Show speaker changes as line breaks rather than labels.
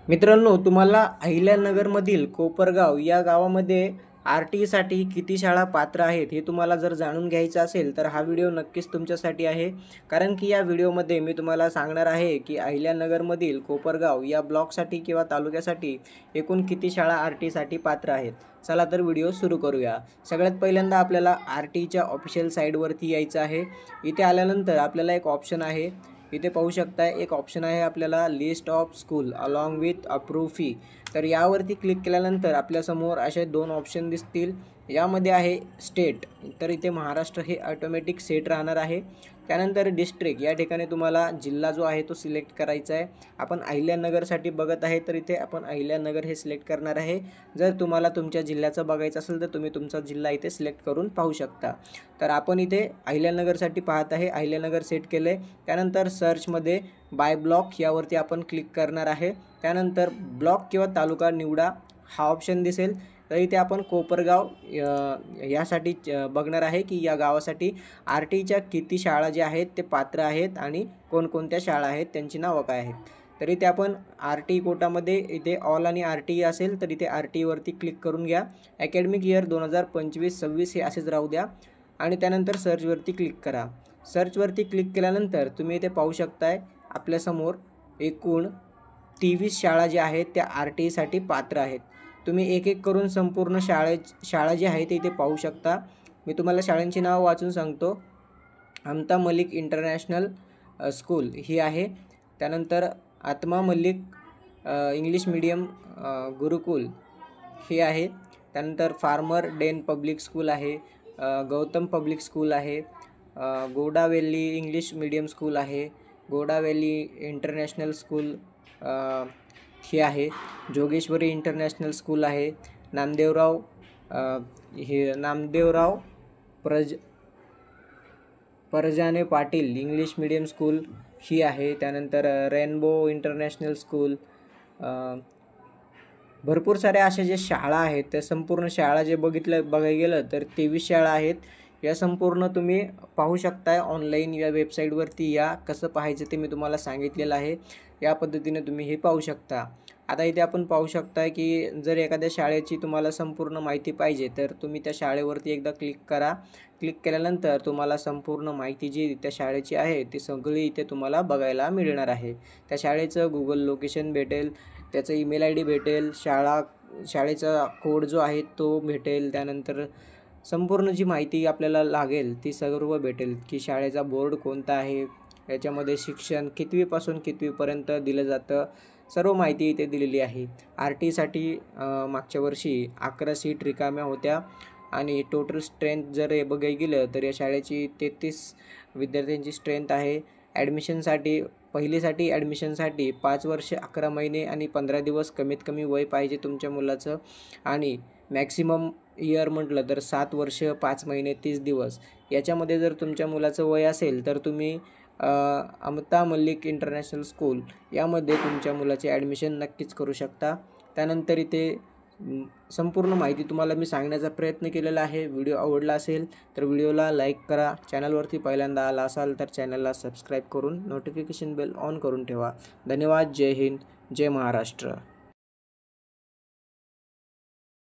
मित्रांनो, तुम्हाला अहिल्यानगरमधील कोपरगाव या गावामध्ये आर-टी-साठी किती शाळा पात्र आहेत हे तुम्हाला जर जाणून घ्यायचं असेल तर हा व्हिडिओ नक्कीच तुमच्यासाठी आहे. कारण की या व्हिडिओमध्ये मी तुम्हाला सांगणार आहे की अहिल्यानगरमधील कोपरगाव या ब्लॉकसाठी किंवा तालुक्यासाठी एकूण किती शाळा आर-टीसाठी पात्र आहेत. चला तर व्हिडिओ सुरू करूया. सगळ्यात पहिल्यांदा आपल्याला आर-टीच्या ऑफिशियल साईटवरती यायचं आहे. इथे आल्यानंतर आपल्याला एक ऑप्शन आहे, इथे पाहू शकता एक ऑप्शन आहे आपल्याला list of school along with approve fee. तर यावरती क्लिक केल्यानंतर आपल्यासमोर असे दोन ऑप्शन दिसतील. यामध्ये आहे स्टेट, तर इथे महाराष्ट्र हे ऑटोमॅटिक सेट राहणार आहे. त्यानंतर डिस्ट्रिक्ट या ठिकाणी तुम्हाला जिल्हा जो आहे तो सिलेक्ट करायचा आहे. आपण अहिल्यानगरसाठी बघत आहे तर इथे आपण अहिल्यानगर हे सिलेक्ट करणार आहे. जर तुम्हाला तुमच्या जिल्ह्याचं बघायचं असेल तर तुम्ही तुमचा जिल्हा इथे सिलेक्ट करून पाहू शकता. तर आपण इथे अहिल्यानगरसाठी पाहत आहे, अहिल्यानगर सेट केलं आहे. त्यानंतर सर्चमध्ये बाय ब्लॉक यावरती आपण क्लिक करणार आहे. त्यानंतर ब्लॉक किंवा तालुका निवडा हा ऑप्शन दिसेल. तर इथे आपण कोपरगाव यासाठी बघणार आहे की या गावासाठी आर-टीच्या किती शाळा ज्या आहेत ते पात्र आहेत आणि कोणकोणत्या शाळा आहेत त्यांची नावं काय आहेत. तर इथे आपण आर-टी कोटामध्ये इथे ऑल आणि आर-टी असेल तर इथे आर-टीवरती क्लिक करून घ्या. अकॅडमिक इयर 2025-26 हे असेच राहू द्या आणि त्यानंतर सर्चवरती क्लिक करा. सर्चवरती क्लिक केल्यानंतर तुम्ही इथे पाहू शकताय आपल्यासमोर एकूण 23 शाळा ज्या आहेत त्या आर-टीसाठी पात्र आहेत. तुम्ही एक एक करून संपूर्ण शाळा जी आहे ते इथे पाहू शकता. मी तुम्हाला शाळांची नावं वाचून सांगतो. ममता मलिक इंटरनॅशनल स्कूल ही आहे. त्यानंतर आत्मा मलिक इंग्लिश मीडियम गुरुकुल ही आहे. त्यानंतर फार्मर डेन पब्लिक स्कूल आहे, गौतम पब्लिक स्कूल आहे, गोडावेली इंग्लिश मीडियम स्कूल आहे, गोडावेली इंटरनॅशनल स्कूल ही आहे, जोगेश्वरी इंटरनॅशनल स्कूल आहे, Namdevrao Parjane Patil English medium school ही आहे. त्यानंतर रेनबो इंटरनॅशनल स्कूल. भरपूर साऱ्या अशा ज्या शाळा आहेत त्या संपूर्ण शाळा जे बघायला गेलं तर 23 शाळा आहेत. या संपूर्ण तुम्ही पाहू शकताय ऑनलाईन या वेबसाईटवरती. या कसं पाहायचं ते मी तुम्हाला सांगितलेलं आहे. या पद्धतीने तुम्ही हे पाहू शकता. आता इथे आपण पाहू शकता की जर एखाद्या शाळेची तुम्हाला संपूर्ण माहिती पाहिजे तर तुम्ही त्या शाळेवरती एकदा क्लिक करा. क्लिक केल्यानंतर तुम्हाला संपूर्ण माहिती जी त्या शाळेची आहे ती सगळी इथे तुम्हाला बघायला मिळणार आहे. त्या शाळेचं गुगल लोकेशन भेटेल, त्याचं ईमेल ID भेटेल, शाळेचा कोड जो आहे तो भेटेल. त्यानंतर संपूर्ण जी माहिती आपल्याला लागेल ती सर्व भेटेल की शाळेचा बोर्ड कोणता आहे, याच्यामध्ये शिक्षण कितवीपासून कितवीपर्यंत दिलं जातं, सर्व माहिती इथे दिलेली आहे. आर-टीसाठी मागच्या वर्षी 11 सीट रिकाम्या होत्या आणि टोटल स्ट्रेंथ जर बघायला गेलं तर या शाळेची 33 विद्यार्थ्यांची स्ट्रेंथ आहे. ॲडमिशनसाठी पहिलीसाठी ॲडमिशनसाठी 5 वर्ष 11 महिने आणि 15 दिवस कमीत कमी वय पाहिजे तुमच्या मुलाचं. आणि मॅक्सिमम इयर म्हटलं तर 7 वर्ष 5 महिने 30 दिवस. याच्यामध्ये जर तुमच्या मुलाचं वय असेल तर तुम्ही ममता मलिक इंटरनॅशनल स्कूल यामध्ये तुमच्या मुलाचे ॲडमिशन नक्कीच करू शकता. त्यानंतर इथे संपूर्ण माहिती तुम्हाला मी सांगण्याचा प्रयत्न केलेला आहे. व्हिडिओ आवडला असेल तर व्हिडिओला लाईक करा. चॅनलवरती पहिल्यांदा आला असाल तर चॅनलला सबस्क्राईब करून नोटिफिकेशन बेल ऑन करून ठेवा. धन्यवाद. जय हिंद, जय महाराष्ट्र.